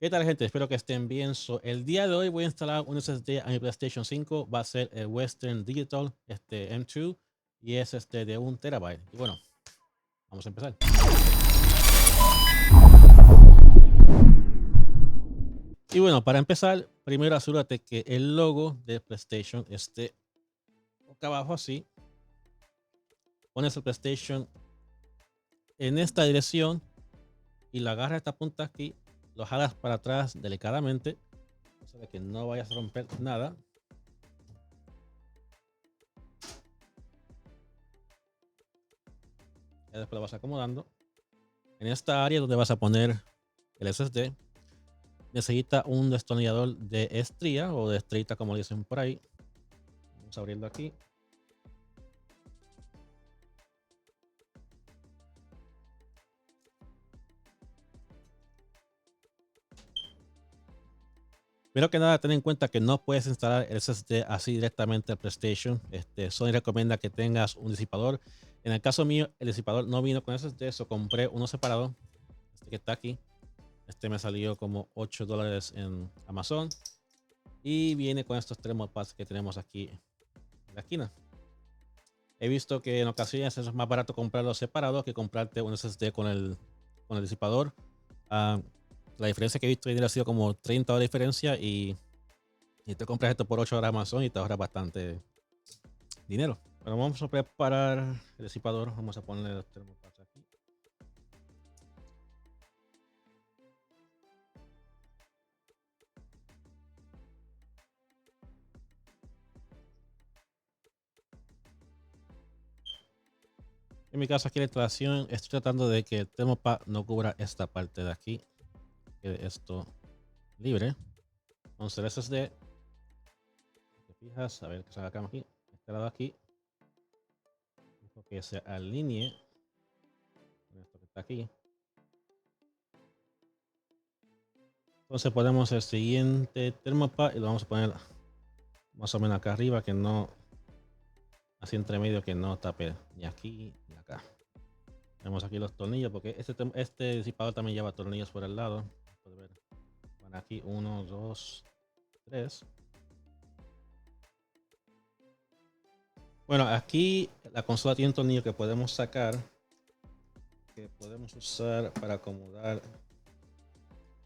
¿Qué tal, gente? Espero que estén bien. El día de hoy voy a instalar un SSD a mi PlayStation 5. Va a ser el Western Digital M2 y es de 1 TB. Y bueno, vamos a empezar. Y bueno, para empezar, primero asegúrate que el logo de PlayStation esté acá abajo así. Pones el PlayStation en esta dirección y la agarras esta punta aquí, lo jalas para atrás delicadamente, cosa de que no vayas a romper nada. Ya después lo vas acomodando. En esta área donde vas a poner el SSD, necesita un destornillador de estría o de estrita, como dicen por ahí. Vamos a abrirlo aquí. Primero que nada, ten en cuenta que no puedes instalar el SSD así directamente al PlayStation. Sony recomienda que tengas un disipador. En el caso mío, el disipador no vino con SSD, so compré uno separado. Este que está aquí. Este me salió como $8 en Amazon. Y viene con estos tres modpads que tenemos aquí en la esquina. He visto que en ocasiones es más barato comprarlos separados que comprarte un SSD con el disipador. Ah, la diferencia que he visto ha sido como $30 de diferencia y te compras esto por $8 Amazon y te ahorras bastante dinero. Bueno, vamos a preparar el disipador. Vamos a ponerle los termopads aquí. En mi caso aquí en la instalación estoy tratando de que el termopad no cubra esta parte de aquí. Quede esto libre. Entonces el SSD, te fijas, a ver que se haga aquí, este lado aquí, que se alinee con esto que está aquí. Entonces ponemos el siguiente termopad y lo vamos a poner más o menos acá arriba, que no, así entre medio, que no tape ni aquí ni acá. Tenemos aquí los tornillos, porque este disipador también lleva tornillos por el lado. Puedes ver. Van aquí 1, 2, 3. Bueno, aquí la consola tiene un tornillo que podemos sacar, que podemos usar para acomodar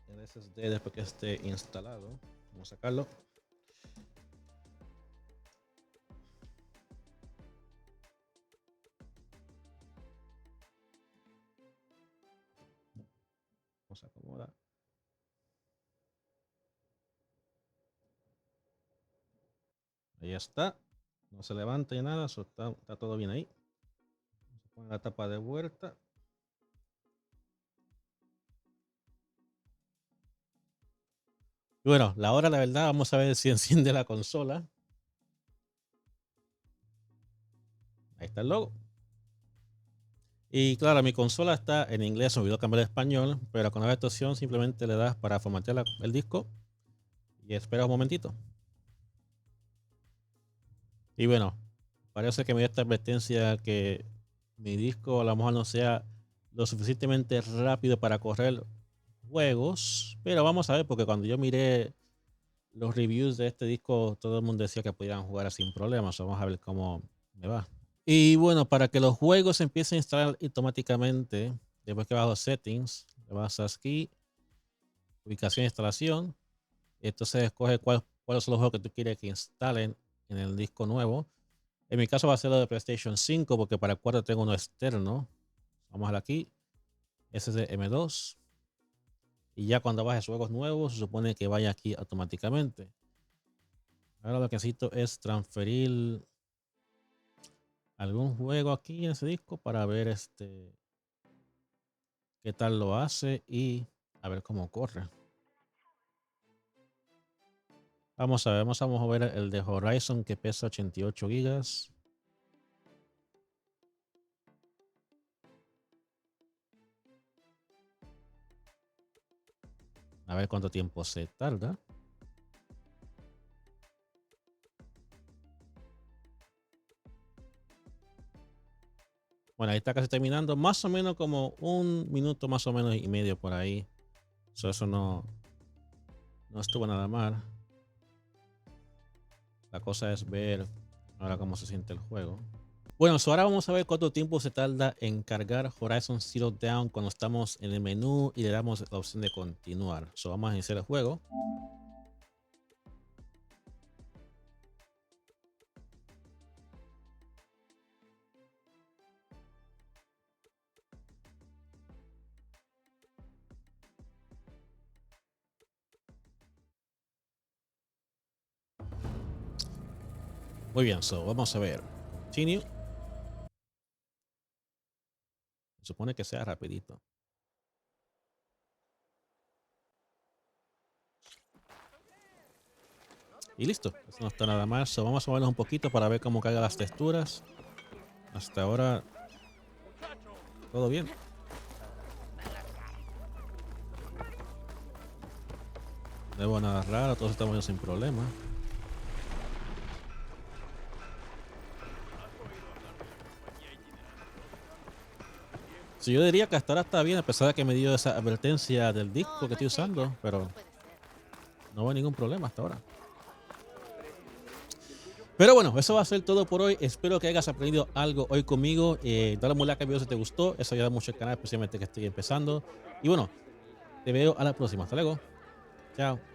el SSD después que esté instalado. Vamos a sacarlo. Vamos a acomodar. Ahí está. No se levanta ni nada, está todo bien ahí. Vamos a poner la tapa de vuelta. Y bueno, la hora, la verdad, vamos a ver si enciende la consola. Ahí está el logo. Y claro, mi consola está en inglés, me olvidó cambiar a español, pero con esta opción simplemente le das para formatear el disco y espera un momentito. Y bueno, parece que me dio esta advertencia que mi disco a lo mejor no sea lo suficientemente rápido para correr juegos, pero vamos a ver, porque cuando yo miré los reviews de este disco, todo el mundo decía que podían jugar sin problemas. Vamos a ver cómo me va. Y bueno, para que los juegos se empiecen a instalar automáticamente, después que vas a los settings, le vas a aquí, ubicación e instalación. Entonces escoge cuáles son los juegos que tú quieres que instalen en el disco nuevo. En mi caso va a ser lo de PlayStation 5 porque para el 4 tengo uno externo. Vamos a ver aquí, SSM2. Y ya cuando bajes juegos nuevos, se supone que vaya aquí automáticamente. Ahora lo que necesito es transferir algún juego aquí en ese disco para ver qué tal lo hace y a ver cómo corre. Vamos a ver, vamos a mover el de Horizon que pesa 88 gigas. A ver cuánto tiempo se tarda. Bueno, ahí está casi terminando. Más o menos como un minuto más o menos y medio por ahí. Eso no, No estuvo nada mal. La cosa es ver ahora cómo se siente el juego. Bueno, ahora vamos a ver cuánto tiempo se tarda en cargar Horizon Zero Dawn cuando estamos en el menú y le damos la opción de continuar. Vamos a iniciar el juego. Muy bien, vamos a ver. Continue. Se supone que sea rapidito. Y listo, eso no está nada mal. Vamos a movernos un poquito para ver cómo cargan las texturas. Hasta ahora, todo bien. No veo nada raro, todos estamos sin problema. Sí, yo diría que hasta ahora está bien, a pesar de que me dio esa advertencia del disco que estoy usando, pero no veo ningún problema hasta ahora. Pero bueno, eso va a ser todo por hoy. Espero que hayas aprendido algo hoy conmigo. Dale un like al video si te gustó. Eso ayuda mucho al canal, especialmente que estoy empezando. Y bueno, te veo a la próxima. Hasta luego. Chao.